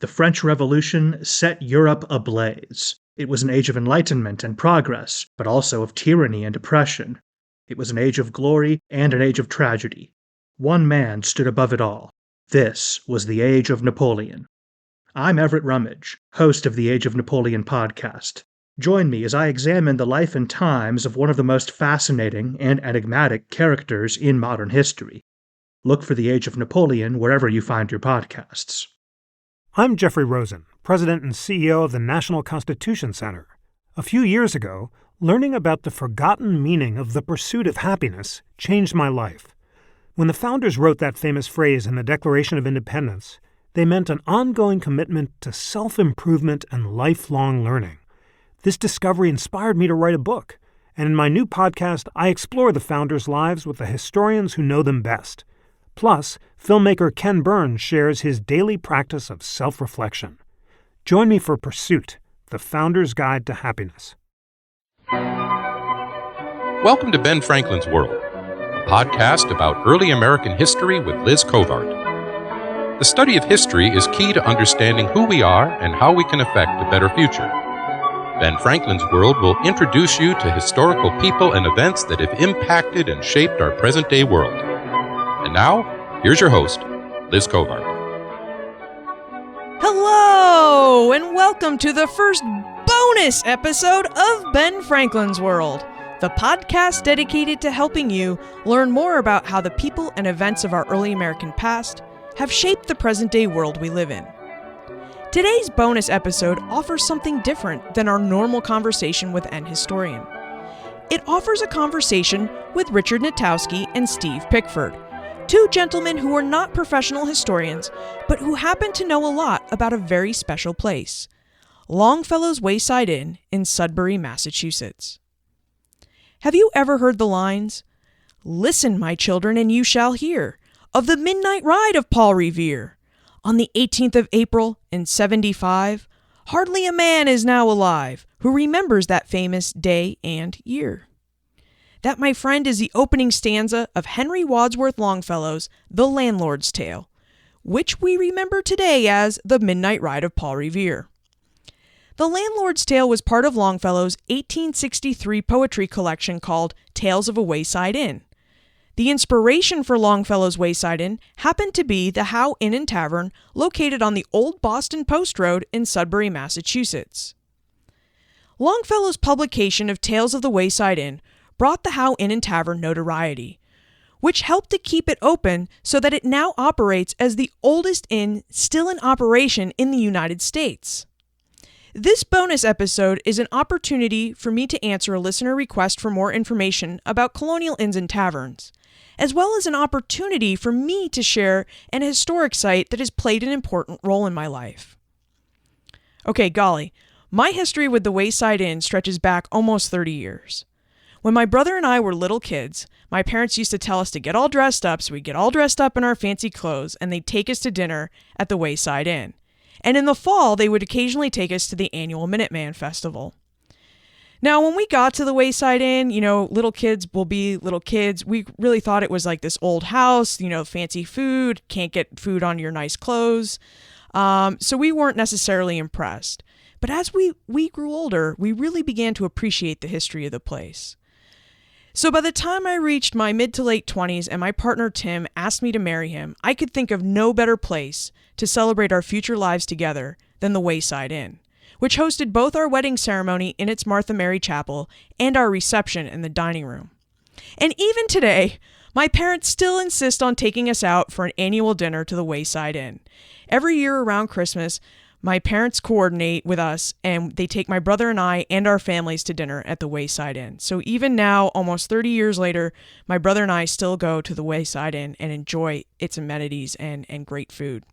The French Revolution set Europe ablaze. It was an age of enlightenment and progress, but also of tyranny and oppression. It was an age of glory and an age of tragedy. One man stood above it all. This was the Age of Napoleon. I'm Everett Rummage, host of the Age of Napoleon podcast. Join me as I examine the life and times of one of the most fascinating and enigmatic characters in modern history. Look for the Age of Napoleon wherever you find your podcasts. I'm Jeffrey Rosen, President and CEO of the National Constitution Center. A few years ago, learning about the forgotten meaning of the pursuit of happiness changed my life. When the founders wrote that famous phrase in the Declaration of Independence, they meant an ongoing commitment to self-improvement and lifelong learning. This discovery inspired me to write a book, and in my new podcast, I explore the founders' lives with the historians who know them best. Plus, filmmaker Ken Burns shares his daily practice of self-reflection. Join me for Pursuit, the Founder's Guide to Happiness. Welcome to Ben Franklin's World, a podcast about early American history with Liz Covart. The study of history is key to understanding who we are and how we can affect a better future. Ben Franklin's World will introduce you to historical people and events that have impacted and shaped our present-day world. And now, here's your host, Liz Covart. Hello, and welcome to the first bonus episode of Ben Franklin's World, the podcast dedicated to helping you learn more about how the people and events of our early American past have shaped the present-day world we live in. Today's bonus episode offers something different than our normal conversation with an historian. It offers a conversation with Richard Natowski and Steve Pickford, two gentlemen who are not professional historians, but who happen to know a lot about a very special place, Longfellow's Wayside Inn in Sudbury, Massachusetts. Have you ever heard the lines, "Listen, my children, and you shall hear of the midnight ride of Paul Revere. On the 18th of April in 75, hardly a man is now alive who remembers that famous day and year." That, my friend, is the opening stanza of Henry Wadsworth Longfellow's The Landlord's Tale, which we remember today as The Midnight Ride of Paul Revere. The Landlord's Tale was part of Longfellow's 1863 poetry collection called Tales of a Wayside Inn. The inspiration for Longfellow's Wayside Inn happened to be the Howe Inn and Tavern located on the Old Boston Post Road in Sudbury, Massachusetts. Longfellow's publication of Tales of the Wayside Inn brought the Howe Inn and Tavern notoriety, which helped to keep it open so that it now operates as the oldest inn still in operation in the United States. This bonus episode is an opportunity for me to answer a listener request for more information about colonial inns and taverns, as well as an opportunity for me to share an historic site that has played an important role in my life. Okay, golly, my history with the Wayside Inn stretches back almost 30 years. When my brother and I were little kids, my parents used to tell us to get all dressed up, so we'd get all dressed up in our fancy clothes, and they'd take us to dinner at the Wayside Inn. And in the fall, they would occasionally take us to the annual Minuteman Festival. Now, when we got to the Wayside Inn, little kids will be little kids. We really thought it was like this old house, fancy food, can't get food on your nice clothes. So we weren't necessarily impressed. But as we grew older, we really began to appreciate the history of the place. So by the time I reached my mid to late 20s and my partner Tim asked me to marry him, I could think of no better place to celebrate our future lives together than the Wayside Inn, which hosted both our wedding ceremony in its Martha Mary Chapel and our reception in the dining room. And even today, my parents still insist on taking us out for an annual dinner to the Wayside Inn. Every year around Christmas, my parents coordinate with us and they take my brother and I and our families to dinner at the Wayside Inn. So even now, almost 30 years later, my brother and I still go to the Wayside Inn and enjoy its amenities and great food.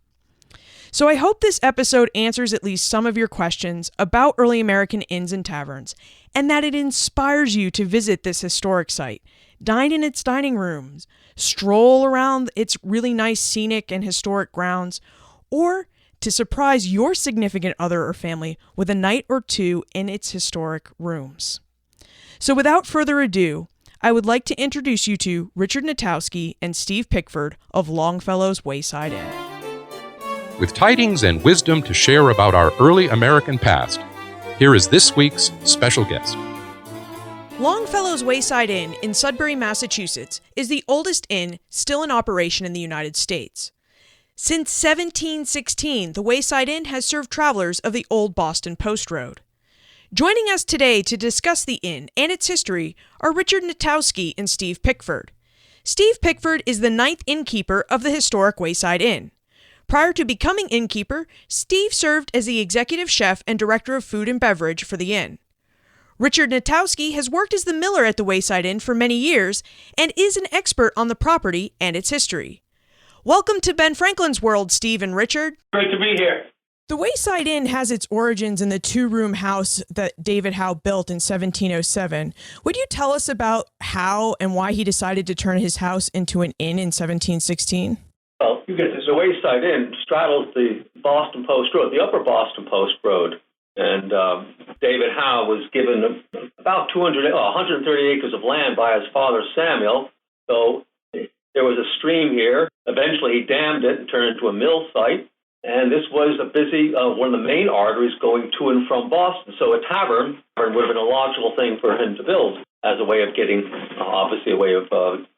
So I hope this episode answers at least some of your questions about early American inns and taverns, and that it inspires you to visit this historic site, dine in its dining rooms, stroll around its really nice scenic and historic grounds, or to surprise your significant other or family with a night or two in its historic rooms. So without further ado, I would like to introduce you to Richard Natowski and Steve Pickford of Longfellow's Wayside Inn. With tidings and wisdom to share about our early American past, here is this week's special guest. Longfellow's Wayside Inn in Sudbury, Massachusetts, is the oldest inn still in operation in the United States. Since 1716, the Wayside Inn has served travelers of the old Boston Post Road. Joining us today to discuss the inn and its history are Richard Natowski and Steve Pickford. Steve Pickford is the ninth innkeeper of the historic Wayside Inn. Prior to becoming innkeeper, Steve served as the executive chef and director of food and beverage for the inn. Richard Natowski has worked as the miller at the Wayside Inn for many years and is an expert on the property and its history. Welcome to Ben Franklin's World, Steve and Richard. Great to be here. The Wayside Inn has its origins in the two-room house that David Howe built in 1707. Would you tell us about how and why he decided to turn his house into an inn in 1716? Well, you get this. The Wayside Inn straddles the Boston Post Road, the upper Boston Post Road. And David Howe was given about 130 acres of land by his father, Samuel. So there was a stream here. Eventually, he dammed it and turned it into a mill site. And this was a busy, one of the main arteries going to and from Boston. So a tavern would have been a logical thing for him to build as a way of getting, obviously, a way of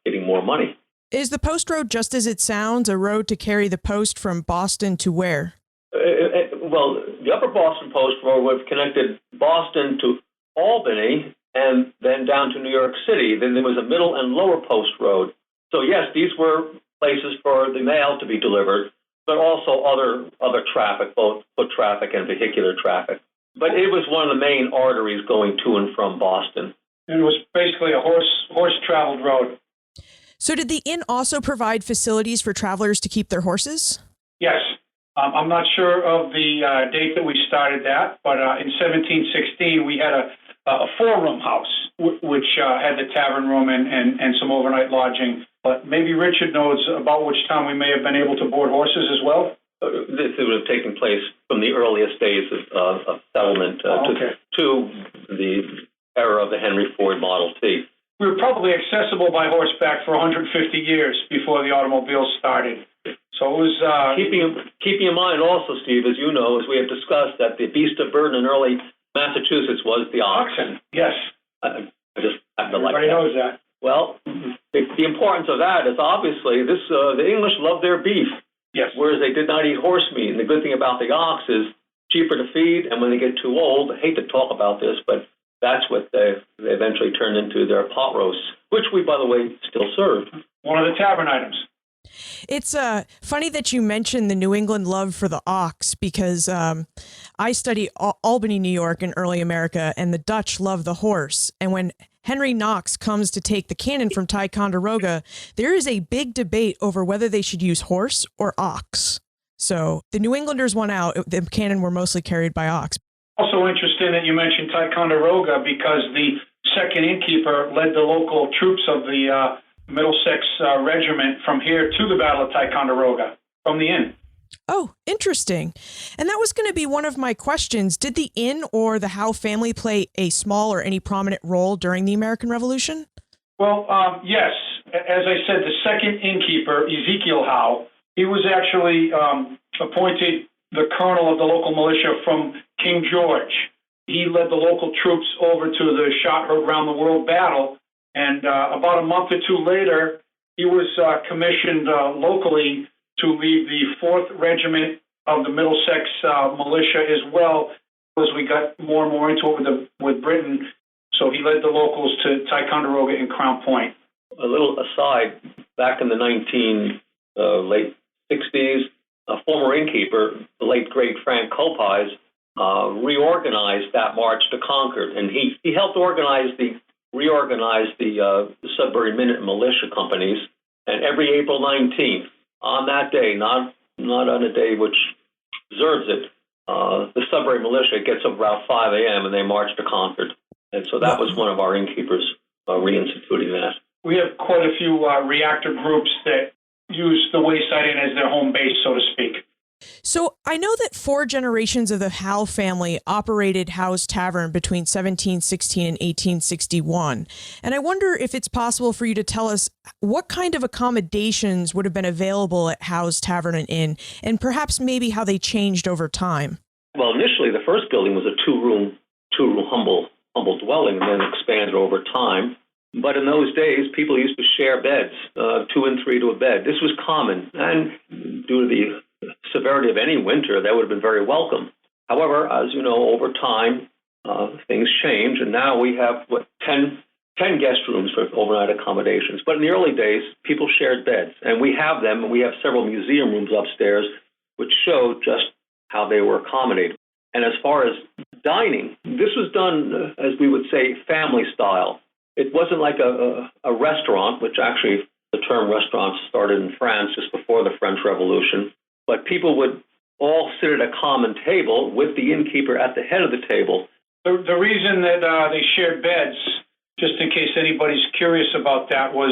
getting more money. Is the post road, just as it sounds, a road to carry the post from Boston to where? Well, the upper Boston Post Road would have connected Boston to Albany and then down to New York City. Then there was a middle and lower post road. So yes, these were places for the mail to be delivered, but also other traffic, both foot traffic and vehicular traffic. But it was one of the main arteries going to and from Boston. And it was basically a horse-traveled road. So did the inn also provide facilities for travelers to keep their horses? Yes. I'm not sure of the date that we started that, but in 1716 we had a four-room house, which had the tavern room and some overnight lodging. But maybe Richard knows about which time we may have been able to board horses as well? This would have taken place from the earliest days of settlement to the era of the Henry Ford Model T. We were probably accessible by horseback for 150 years before the automobiles started. So it was keeping in mind also, Steve, as you know, as we have discussed, that the beast of burden in early Massachusetts was the oxen. Yes. I just happen to like Everybody that. knows that. Well, the importance of that is obviously the English loved their beef. Yes. Whereas they did not eat horse meat. And the good thing about the ox is cheaper to feed, and when they get too old, I hate to talk about this, but that's what they eventually turned into their pot roasts, which we, by the way, still serve. One of the tavern items. It's funny that you mentioned the New England love for the ox because I study Albany, New York in early America, and the Dutch love the horse. And when Henry Knox comes to take the cannon from Ticonderoga, there is a big debate over whether they should use horse or ox. So the New Englanders won out. The cannon were mostly carried by ox. Also interesting that you mentioned Ticonderoga because the second innkeeper led the local troops of the Middlesex Regiment from here to the Battle of Ticonderoga from the inn. Oh, interesting. And that was going to be one of my questions. Did the inn or the Howe family play a small or any prominent role during the American Revolution? Well, yes. As I said, the second innkeeper, Ezekiel Howe, he was actually appointed the colonel of the local militia from King George. He led the local troops over to the shot-heard round-the-world battle. And about a month or two later, he was commissioned locally to lead the 4th Regiment of the Middlesex militia as well, as we got more and more into it with Britain. So he led the locals to Ticonderoga and Crown Point. A little aside, back in the late 60s, a former innkeeper, the late great Frank Kopais, reorganized that march to Concord, and he helped reorganize the Sudbury Minute Militia companies. And every April 19th, on that day, not on a day which deserves it, the Sudbury Militia gets up about 5 a.m. and they march to Concord. And so that was one of our innkeepers reinstituting that. We have quite a few reactor groups that use the Wayside Inn as their home base, so to speak. So I know that 4 generations of the Howe family operated Howe's Tavern between 1716 and 1861. And I wonder if it's possible for you to tell us what kind of accommodations would have been available at Howe's Tavern and Inn, and perhaps maybe how they changed over time. Well, initially, the first building was a two-room humble dwelling, and then expanded over time. But in those days, people used to share beds, 2 and 3 to a bed. This was common, and due to the severity of any winter, that would have been very welcome. However, as you know, over time, things change, and now we have 10 guest rooms for overnight accommodations. But in the early days, people shared beds, and we have them, and we have several museum rooms upstairs, which show just how they were accommodated. And as far as dining, this was done, as we would say, family style. It wasn't like a restaurant, which actually the term restaurant started in France just before the French Revolution. But people would all sit at a common table with the innkeeper at the head of the table. The reason that they shared beds, just in case anybody's curious about that, was,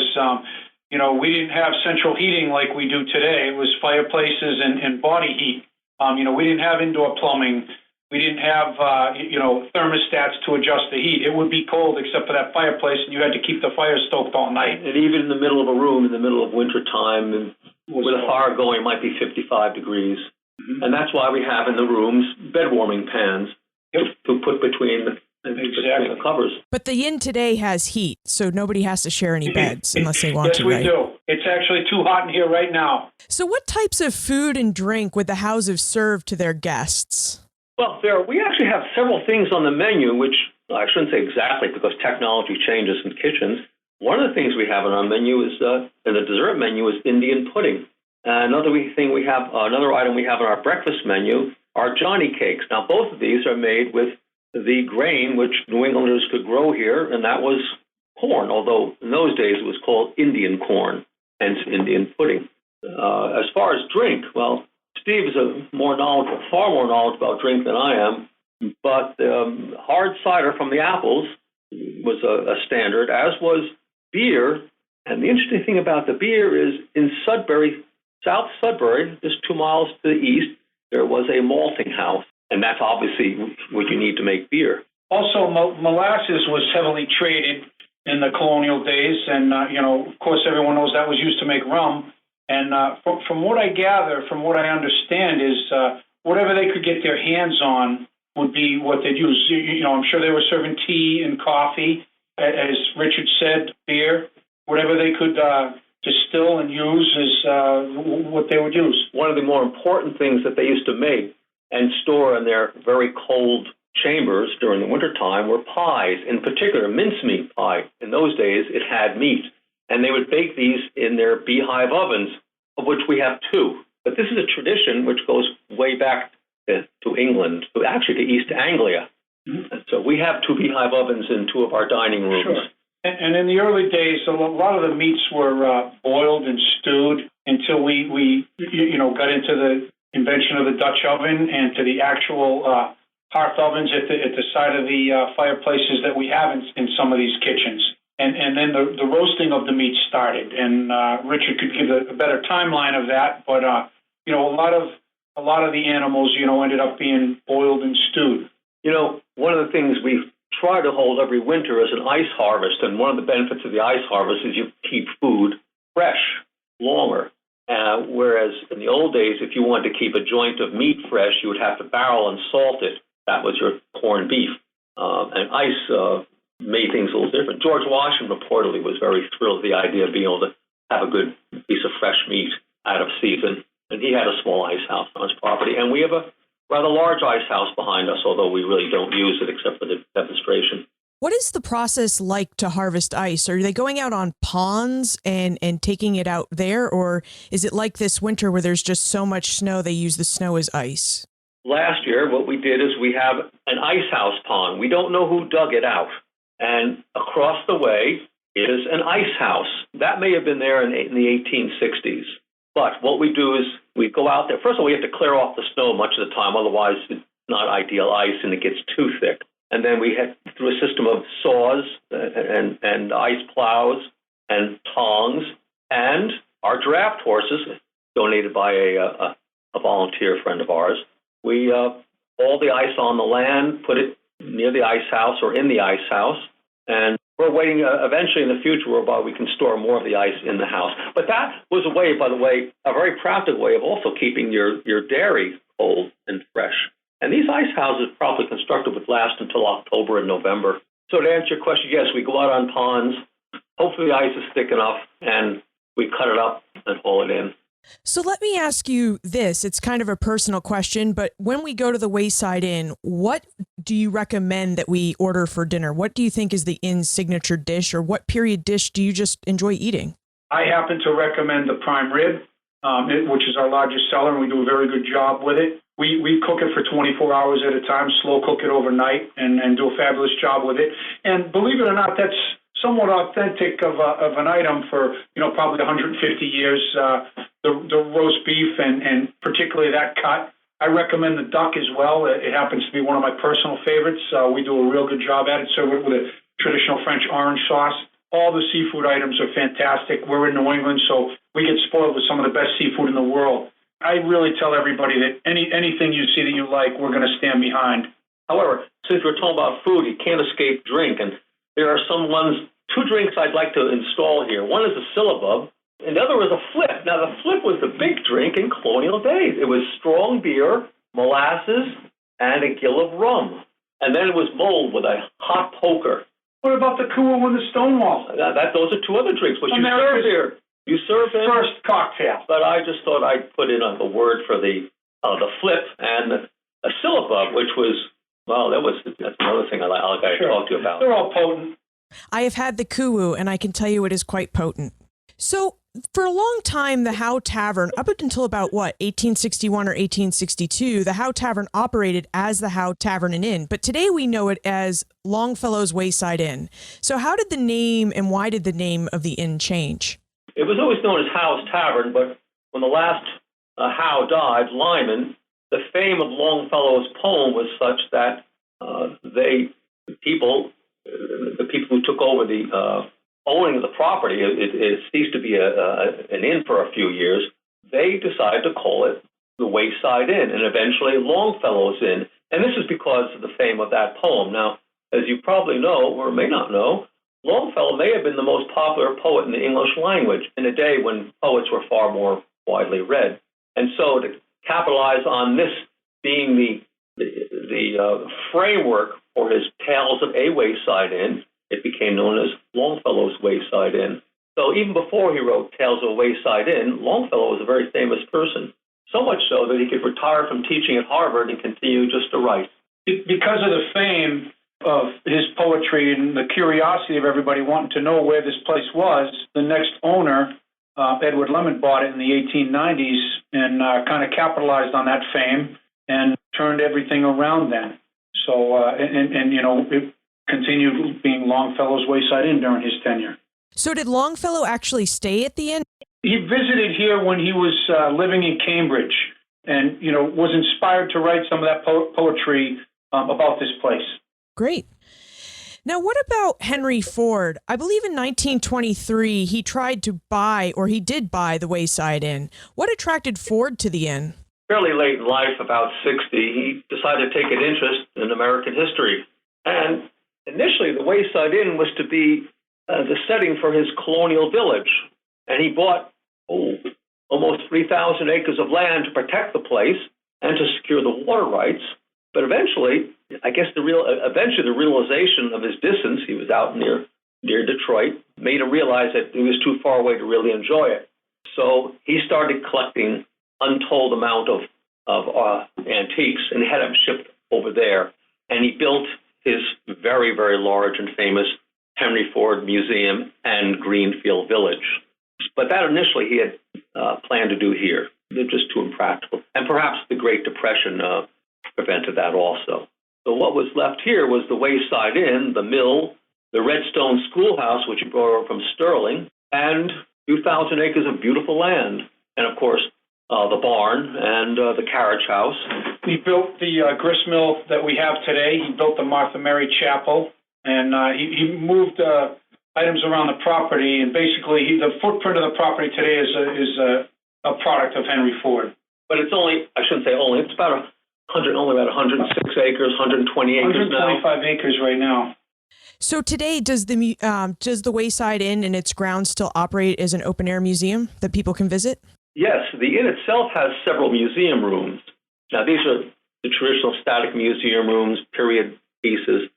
we didn't have central heating like we do today. It was fireplaces and body heat. We didn't have indoor plumbing. We didn't have, thermostats to adjust the heat. It would be cold except for that fireplace, and you had to keep the fire stoked all night. And even in the middle of a room, in the middle of winter time, with a fire going, it might be 55 degrees. Mm-hmm. And that's why we have in the rooms bed warming pans to put between the covers. But the inn today has heat, so nobody has to share any beds unless they want to, right? Yes, we do. It's actually too hot in here right now. So what types of food and drink would the Howes have served to their guests? Well, we actually have several things on the menu, which I shouldn't say exactly because technology changes in kitchens. One of the things we have on our menu is, in the dessert menu, is Indian pudding. Another item we have on our breakfast menu are Johnny cakes. Now, both of these are made with the grain which New Englanders could grow here, and that was corn, although in those days it was called Indian corn, hence Indian pudding. As far as drink, well, Steve is far more knowledgeable about drink than I am, but hard cider from the apples was a standard, as was beer. And the interesting thing about the beer is in Sudbury, South Sudbury, just 2 miles to the east, there was a malting house, and that's obviously what you need to make beer. Also, molasses was heavily traded in the colonial days, and of course, everyone knows that was used to make rum. And from what I gather, from what I understand, is whatever they could get their hands on would be what they'd use. I'm sure they were serving tea and coffee, as Richard said, beer, whatever they could distill and use is what they would use. One of the more important things that they used to make and store in their very cold chambers during the wintertime were pies, in particular mincemeat pie. In those days, it had meat. And they would bake these in their beehive ovens, of which we have 2. But this is a tradition which goes way back to England, to East Anglia. Mm-hmm. And so we have 2 beehive ovens in 2 of our dining rooms. Sure. And in the early days, a lot of the meats were boiled and stewed until we got into the invention of the Dutch oven and to the actual hearth ovens at the side of the fireplaces that we have in some of these kitchens. And then the roasting of the meat started, and Richard could give a better timeline of that. But a lot of the animals ended up being boiled and stewed. One of the things we try to hold every winter is an ice harvest, and one of the benefits of the ice harvest is you keep food fresh longer. Whereas in the old days, if you wanted to keep a joint of meat fresh, you would have to barrel and salt it. That was your corned beef, and ice made things a little different. George Washington reportedly was very thrilled with the idea of being able to have a good piece of fresh meat out of season. And he had a small ice house on his property. And we have a rather large ice house behind us, although we really don't use it except for the demonstration. What is the process like to harvest ice? Are they going out on ponds and taking it out there? Or is it like this winter where there's just so much snow they use the snow as ice? Last year, what we did is we have an ice house pond. We don't know who dug it out. And across the way is an ice house. That may have been there in the 1860s. But what we do is we go out there. First of all, we have to clear off the snow much of the time. Otherwise, it's not ideal ice and it gets too thick. And then we head through a system of saws and ice plows and tongs and our draft horses, donated by a a volunteer friend of ours. We haul the ice on the land, put it near the ice house or in the ice house, and we're waiting eventually in the future whereby we can store more of the ice in the house. But that was a way, by the way, a very practical way of also keeping your dairy cold and fresh. And these ice houses, properly constructed, would last until October and November. So to answer your question, yes, we go out on ponds. Hopefully the ice is thick enough, and we cut it up and haul it in. So let me ask you this. It's kind of a personal question, but when we go to the Wayside Inn, what do you recommend that we order for dinner? What do you think is the inn's signature dish, or what period dish do you just enjoy eating? I happen to recommend the prime rib, which is our largest seller, and we do a very good job with it. We cook it for 24 hours at a time, slow cook it overnight, and do a fabulous job with it. And believe it or not, that's somewhat authentic of an item for, probably 150 years. The roast beef and particularly that cut. I recommend the duck as well. It happens to be one of my personal favorites. We do a real good job at it. Serve it with a traditional French orange sauce. All the seafood items are fantastic. We're in New England, so we get spoiled with some of the best seafood in the world. I really tell everybody that anything you see that you like, we're going to stand behind. However, since we're talking about food, you can't escape drink. And there are two drinks I'd like to install here. One is a syllabub, and the other was a flip. Now, the flip was the big drink in colonial days. It was strong beer, molasses, and a gill of rum. And then it was mulled with a hot poker. What about the Kua and the Stonewall? Those are two other drinks, which you serve here. You serve them. First cocktail. But I just thought I'd put in a word for the flip and a syllabub, which was, that's another thing I got to talk to you about. They're all potent. I have had the kuwu, and I can tell you it is quite potent. So for a long time, the Howe Tavern, up until about 1861 or 1862, the Howe Tavern operated as the Howe Tavern and Inn. But today we know it as Longfellow's Wayside Inn. So how did the name and why did the name of the inn change? It was always known as Howe's Tavern, but when the last Howe died, Lyman, the fame of Longfellow's poem was such that the people who took over the owning of the property, it ceased to be an inn for a few years. They decided to call it the Wayside Inn, and eventually Longfellow's Inn. And this is because of the fame of that poem. Now, as you probably know, or may not know, Longfellow may have been the most popular poet in the English language in a day when poets were far more widely read. And so to capitalize on this being the framework for his Tales of a Wayside Inn, it became known as Longfellow's Wayside Inn. So even before he wrote Tales of a Wayside Inn, Longfellow was a very famous person, so much so that he could retire from teaching at Harvard and continue just to write. Because of the fame of his poetry and the curiosity of everybody wanting to know where this place was, the next owner, Edward Lemon, bought it in the 1890s and kind of capitalized on that fame and turned everything around then. So, it continued being Longfellow's Wayside Inn during his tenure. So did Longfellow actually stay at the inn? He visited here when he was living in Cambridge and, was inspired to write some of that poetry about this place. Great. Now, what about Henry Ford? I believe in 1923, he tried to buy, or he did buy, the Wayside Inn. What attracted Ford to the inn? Fairly late in life, about 60, he decided to take an interest in American history. And initially, the Wayside Inn was to be the setting for his colonial village. And he bought almost 3,000 acres of land to protect the place and to secure the water rights. But eventually, I guess the realization of his distance, he was out near Detroit, made him realize that he was too far away to really enjoy it. So he started collecting untold amount of antiques and had them shipped over there. And he built his very, very large and famous Henry Ford Museum and Greenfield Village. But that initially he had planned to do here. They're just too impractical. And perhaps the Great Depression prevented that also. So what was left here was the Wayside Inn, the mill, the Redstone Schoolhouse, which he brought over from Sterling, and 2,000 acres of beautiful land. And, of course, the barn and the carriage house. He built the grist mill that we have today. He built the Martha Mary Chapel, and he moved items around the property. And basically, the footprint of the property today is a product of Henry Ford. But it's only, I shouldn't say only, it's about 106 acres, 120 acres now. 125 acres right now. So today, does the Wayside Inn and its grounds still operate as an open-air museum that people can visit? Yes, the inn itself has several museum rooms. Now, these are the traditional static museum rooms, period pieces.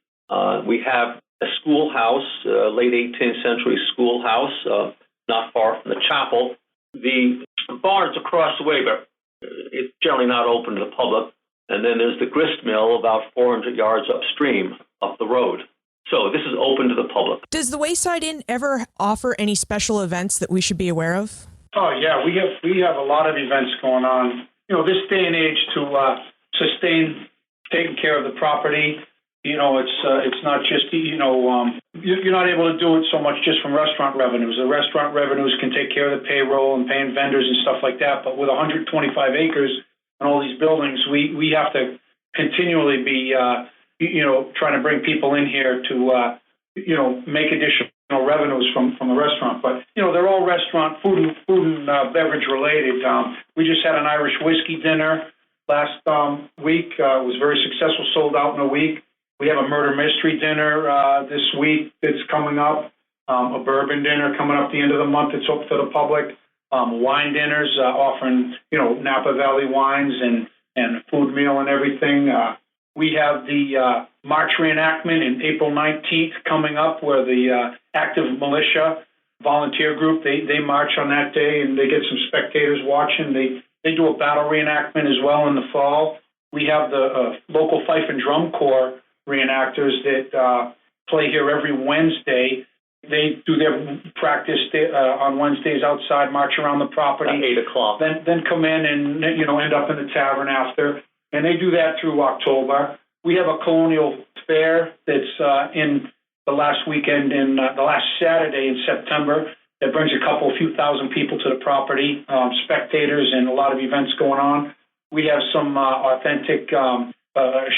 We have a schoolhouse, late 18th century schoolhouse, not far from the chapel. The barn's across the way, but it's generally not open to the public. And then there's the grist mill about 400 yards upstream, up the road. So this is open to the public. Does the Wayside Inn ever offer any special events that we should be aware of? Oh, yeah, we have a lot of events going on. This day and age to sustain taking care of the property. It's not just, you're not able to do it so much just from restaurant revenues. The restaurant revenues can take care of the payroll and paying vendors and stuff like that. But with 125 acres and all these buildings, we have to continually be, trying to bring people in here to, make additional revenues from the restaurant. But, they're all restaurant, food and beverage related. We just had an Irish whiskey dinner last week. It was very successful, sold out in a week. We have a murder mystery dinner this week that's coming up, a bourbon dinner coming up the end of the month. It's open to the public. Wine dinners offering, Napa Valley wines and food meal and everything. We have the March reenactment in April 19th coming up, where the active militia volunteer group, they march on that day, and they get some spectators watching. They do a battle reenactment as well in the fall. We have the local fife and drum corps reenactors that play here every Wednesday. They do their practice on Wednesdays outside, march around the property. At 8 o'clock. Then come in and, end up in the tavern after. And they do that through October. We have a colonial fair that's in the last weekend, the last Saturday in September, that brings a few thousand people to the property, spectators, and a lot of events going on. We have some authentic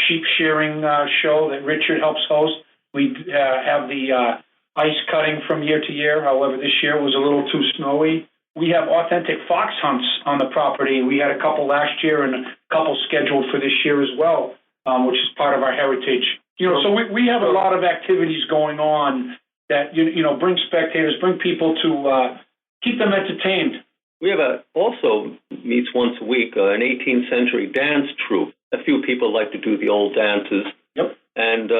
sheep shearing show that Richard helps host. We have the ice cutting from year to year. However, this year was a little too snowy. We have authentic fox hunts on the property. We had a couple last year and a couple scheduled for this year as well, which is part of our heritage. So we have a lot of activities going on that, bring spectators, bring people to keep them entertained. We have also meets once a week, an 18th century dance troupe. A few people like to do the old dances. Yep. And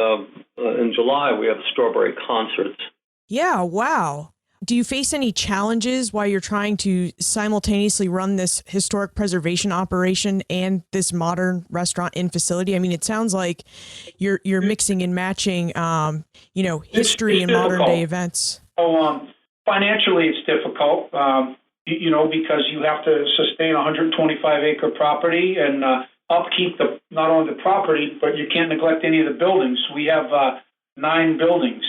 in July, we have strawberry concerts. Yeah, wow. Do you face any challenges while you're trying to simultaneously run this historic preservation operation and this modern restaurant and facility? I mean, it sounds like you're mixing and matching, history and modern day events. So financially, it's difficult, because you have to sustain a 125-acre property and upkeep not only the property, but you can't neglect any of the buildings. We have 9 buildings.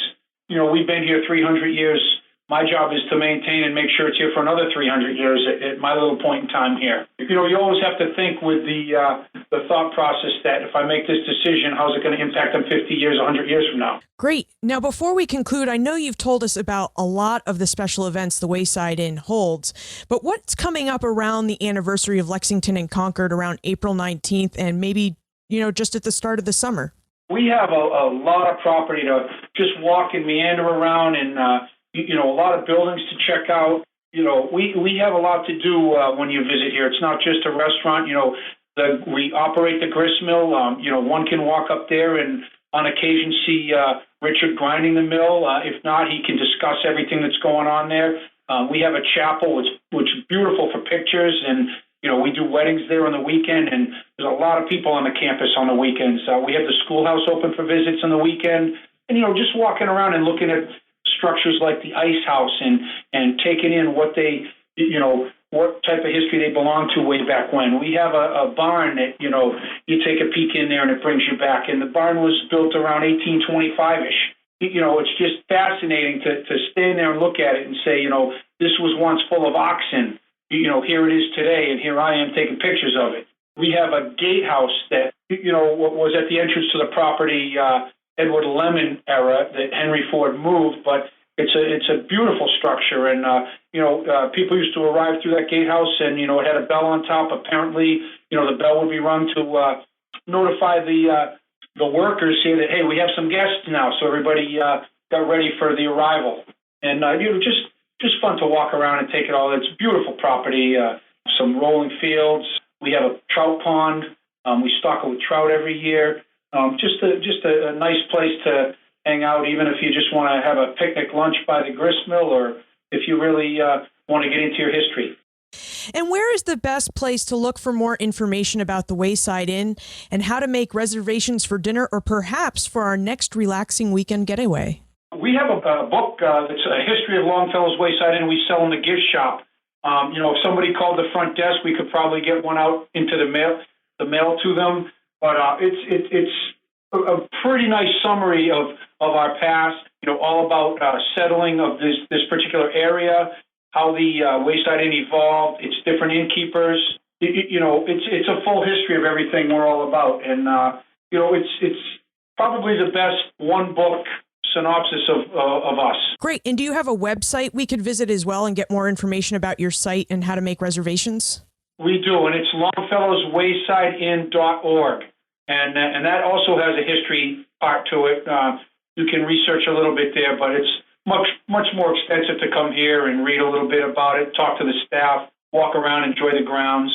We've been here 300 years. My job is to maintain and make sure it's here for another 300 years at my little point in time here. You always have to think with the thought process that if I make this decision, how's it going to impact them 50 years, 100 years from now? Great. Now, before we conclude, I know you've told us about a lot of the special events the Wayside Inn holds, but what's coming up around the anniversary of Lexington and Concord around April 19th and maybe, just at the start of the summer? We have a lot of property to just walk and meander around and, a lot of buildings to check out. We have a lot to do when you visit here. It's not just a restaurant. We operate the grist mill. One can walk up there and on occasion see Richard grinding the mill. If not, he can discuss everything that's going on there. We have a chapel, which is beautiful for pictures, and we do weddings there on the weekend, and there's a lot of people on the campus on the weekends. We have the schoolhouse open for visits on the weekend, and just walking around and looking at structures like the ice house and taking in what they, what type of history they belong to way back when. We have a barn that, you take a peek in there and it brings you back. And the barn was built around 1825-ish. It's just fascinating to stand there and look at it and say, this was once full of oxen. Here it is today, and here I am taking pictures of it. We have a gatehouse that, was at the entrance to the property, Edward Lemon era that Henry Ford moved, but it's a beautiful structure, and people used to arrive through that gatehouse, and it had a bell on top. Apparently, the bell would be rung to notify the workers here that, hey, we have some guests now. So everybody got ready for the arrival, and just fun to walk around and take it all. It's a beautiful property. Some rolling fields. We have a trout pond. We stock it with trout every year. Just a nice place to hang out, even if you just want to have a picnic lunch by the grist mill, or if you really want to get into your history. And where is the best place to look for more information about the Wayside Inn and how to make reservations for dinner or perhaps for our next relaxing weekend getaway? We have a book that's a history of Longfellow's Wayside Inn. We sell in the gift shop. If somebody called the front desk, we could probably get one out into the mail to them. But it's a pretty nice summary of our past. All about settling of this particular area, how the Wayside Inn evolved, its different innkeepers. It's a full history of everything we're all about, and it's probably the best one book synopsis of us. Great. And do you have a website we could visit as well and get more information about your site and how to make reservations? We do, and it's longfellowswaysideinn.org, and that also has a history part to it. You can research a little bit there, but it's much more extensive to come here and read a little bit about it, talk to the staff, walk around, enjoy the grounds,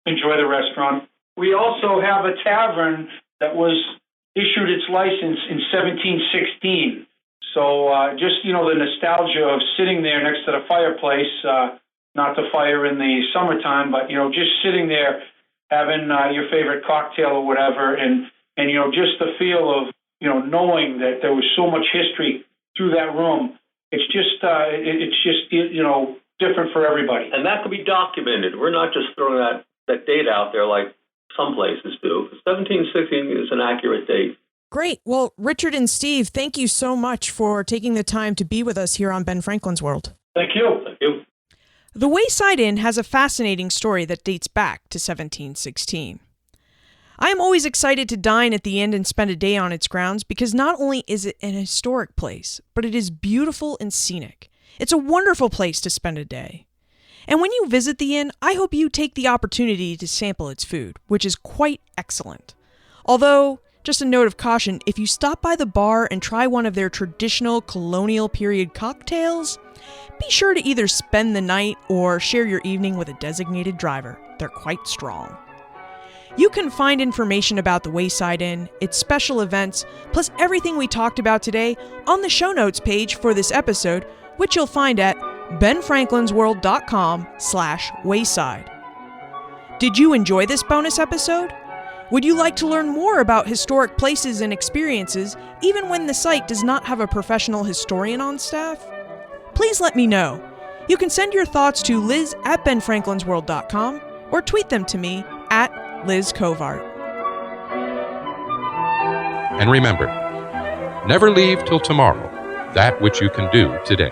enjoy the restaurant. We also have a tavern that was issued its license in 1716. So just, the nostalgia of sitting there next to the fireplace, not the fire in the summertime, but, just sitting there having your favorite cocktail or whatever, and just the feel of, knowing that there was so much history through that room. It's just different for everybody. And that could be documented. We're not just throwing that date out there like some places do. 1716 is an accurate date. Great. Well, Richard and Steve, thank you so much for taking the time to be with us here on Ben Franklin's World. Thank you. Thank you. The Wayside Inn has a fascinating story that dates back to 1716. I am always excited to dine at the inn and spend a day on its grounds because not only is it an historic place, but it is beautiful and scenic. It's a wonderful place to spend a day. And when you visit the inn, I hope you take the opportunity to sample its food, which is quite excellent. Although, just a note of caution, if you stop by the bar and try one of their traditional colonial period cocktails, be sure to either spend the night or share your evening with a designated driver. They're quite strong. You can find information about the Wayside Inn, its special events, plus everything we talked about today on the show notes page for this episode, which you'll find at benfranklinsworld.com/wayside. Did you enjoy this bonus episode? Would you like to learn more about historic places and experiences, even when the site does not have a professional historian on staff? Please let me know. You can send your thoughts to liz@benfranklinsworld.com or tweet them to me at Liz Covart. And remember, never leave till tomorrow that which you can do today.